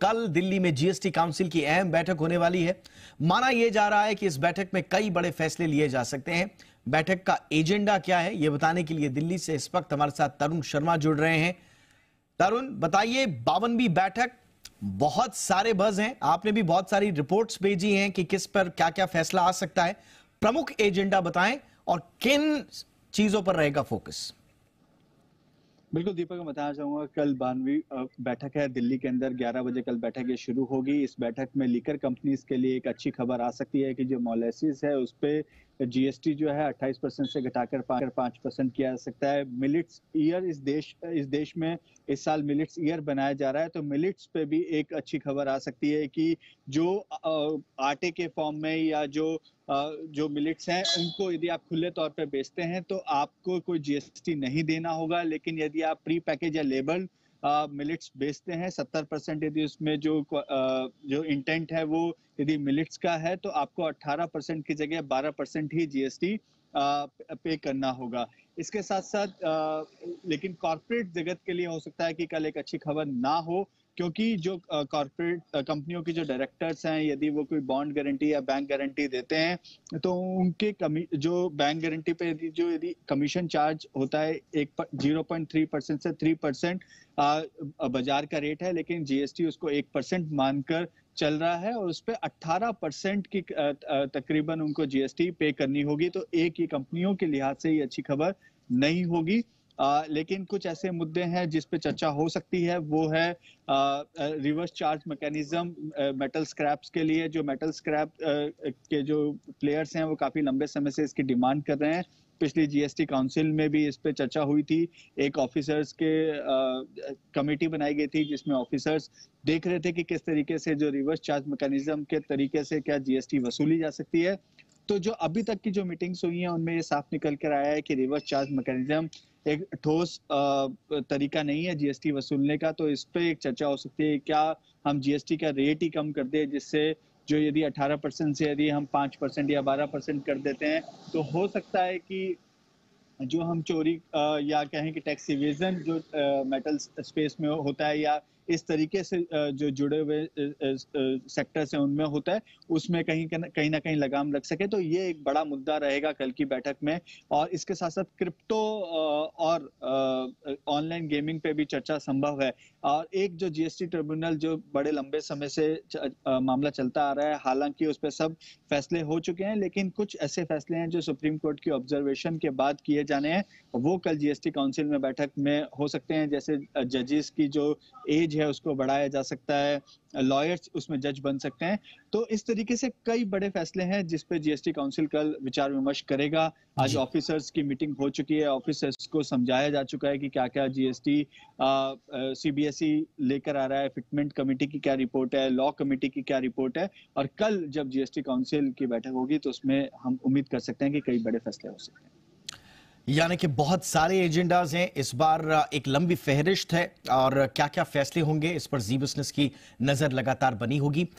कल दिल्ली में GST council की अहम बैठक होने वाली है। माना यह जा रहा है कि इस बैठक में कई बड़े फैसले लिए जा सकते हैं। बैठक का एजेंडा क्या है, यह बताने के लिए दिल्ली से इस वक्त हमारे साथ तरुण शर्मा जुड़ रहे हैं। तरुण, बताइए, 52वीं बैठक, बहुत सारे बज़ हैं, आपने भी बहुत सारी रिपोर्ट्स भेजी हैं कि किस पर क्या क्या फैसला आ सकता है। प्रमुख एजेंडा बताएं और किन चीजों पर रहेगा फोकस। बिल्कुल दीपक, मैं बताना चाहूंगा कल 52वीं बैठक है दिल्ली के अंदर। 11 बजे कल बैठक ये शुरू होगी। इस बैठक में लीकर कंपनीज के लिए एक अच्छी खबर आ सकती है कि जो मोलेसिस है उस पे जीएसटी जो है 28% से घटाकर 5% किया जा सकता है। मिलिट्स ईयर इस देश में इस साल मिलिट्स ईयर बनाया जा रहा है, तो मिलिट्स पे भी एक अच्छी खबर आ सकती है कि जो आटे के फॉर्म में या जो मिलिट्स हैं उनको यदि आप खुले तौर पे बेचते हैं तो आपको कोई जीएसटी नहीं देना होगा। लेकिन यदि आप प्री पैकेज या लेबल मिलिट्स बेचते हैं 70%, यदि उसमें जो इंटेंट है वो यदि मिलिट्स का है तो आपको 18% की जगह 12% ही जीएसटी पे करना होगा। इसके साथ साथ लेकिन कॉर्पोरेट जगत के लिए हो सकता है कि कल एक अच्छी खबर ना हो, क्योंकि जो कॉर्पोरेट कंपनियों के जो डायरेक्टर्स हैं यदि वो कोई बॉन्ड गारंटी या बैंक गारंटी देते हैं तो उनके जो बैंक गारंटी पे यदि कमीशन चार्ज होता है 0.3% से 3% बाजार का रेट है, लेकिन जीएसटी उसको 1% मानकर चल रहा है और उस पर 18% की तकरीबन उनको जीएसटी पे करनी होगी। तो एक ही कंपनियों के लिहाज से ये अच्छी खबर नहीं होगी। लेकिन कुछ ऐसे मुद्दे हैं जिस पे चर्चा हो सकती है, वो है reverse charge mechanism metal scraps के लिए। जो मेटल स्क्रैप के जो प्लेयर्स हैं वो काफी लंबे समय से इसकी डिमांड कर रहे हैं। पिछली जीएसटी काउंसिल में भी इस पे चर्चा हुई थी। एक ऑफिसर्स के कमेटी बनाई गई थी जिसमें ऑफिसर्स देख रहे थे कि किस तरीके से जो रिवर्स चार्ज मैकेनिज्म के तरीके से क्या जीएसटी वसूली जा सकती है। तो जो अभी तक की जो मीटिंग्स हुई हैं उनमें ये साफ निकल कर आया है कि रिवर्स चार्ज मैकेनिज्म एक ठोस तरीका नहीं है जीएसटी वसूलने का। तो इस पे एक चर्चा हो सकती है, क्या हम जीएसटी का रेट ही कम कर दें, जिससे जो यदि 18% से यदि हम 5% या 12% कर देते हैं तो हो सकता है कि जो हम चोरी या कहें कि टैक्स इवेजन जो मेटल स्पेस में होता है या इस तरीके से जो जुड़े हुए सेक्टर्स हैं उनमें होता है, उसमें कहीं ना कहीं लगाम लग सके। तो ये एक बड़ा मुद्दा रहेगा कल की बैठक में। और इसके साथ साथ क्रिप्टो और ऑनलाइन गेमिंग पे भी चर्चा संभव है। और एक जो जीएसटी ट्रिब्यूनल जो बड़े लंबे समय से मामला चलता आ रहा है, हालांकि उस पर सब फैसले हो चुके हैं, लेकिन कुछ ऐसे फैसले हैं जो सुप्रीम कोर्ट की ऑब्जर्वेशन के बाद किए जाने हैं, वो कल जीएसटी काउंसिल में बैठक में हो सकते हैं। जैसे जजेस की जो एज है उसको बढ़ाया जा सकता है, लॉयर्स उसमें जज बन सकते हैं। तो इस तरीके से कई बड़े फैसले हैं जिस पे जीएसटी काउंसिल कल विचार विमर्श करेगा। आज ऑफिसर्स की मीटिंग हो चुकी है, ऑफिसर्स को समझाया जा चुका है कि क्या क्या जीएसटी सीबीएसई लेकर आ रहा है, फिटमेंट कमेटी की क्या रिपोर्ट है, लॉ कमेटी की क्या रिपोर्ट है। और कल जब जीएसटी काउंसिल की बैठक होगी तो उसमें हम उम्मीद कर सकते हैं कि कई बड़े फैसले हो सकते हैं। यानी कि बहुत सारे एजेंडाज हैं इस बार, एक लंबी फहरिस्त है और क्या क्या फैसले होंगे इस पर जी बिजनेस की नजर लगातार बनी होगी।